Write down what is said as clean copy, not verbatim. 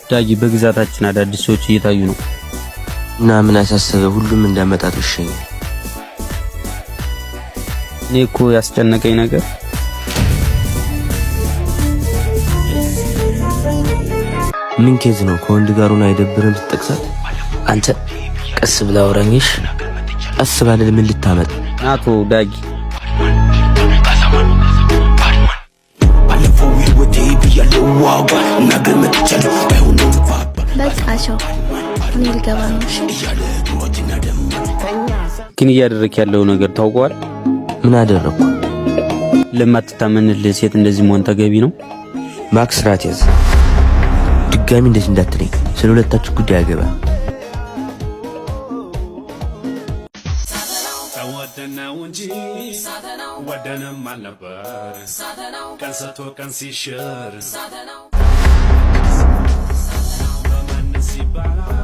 ዳጊ በግዛታችን አዳዲስ ሰዎች እየታዩ ነው እና ምን አሳሰበ? ሁሉም እንዳመጣጡ እሺኝ። እኔ እኮ ያስጨነቀኝ ነገር ምን ኬዝ ነው? ከወንድ ጋር ሆነ አይደብርም ስትጠቅሳት? አንተ ቀስ ብላ አውራኝሽ። ቀስ ባለ ምን ልታመጥ? አቶ ዳጊ በቃቸው እኔ ልገባ ነው። እሺ ግን እያደረክ ያለው ነገር ታውቀዋል? ምን አደረኩ? ለማትታመንልህ ሴት እንደዚህ መሆን ተገቢ ነው? ማክስ ራቲያዝ ድጋሚ እንደዚህ እንዳትለኝ። ስለ ሁለታችሁ ጉዳይ አገባ። ተወደነው እንጂ ወደንም አልነበር ቀንሰቶ ቀን ሲሽር በማን ሲባል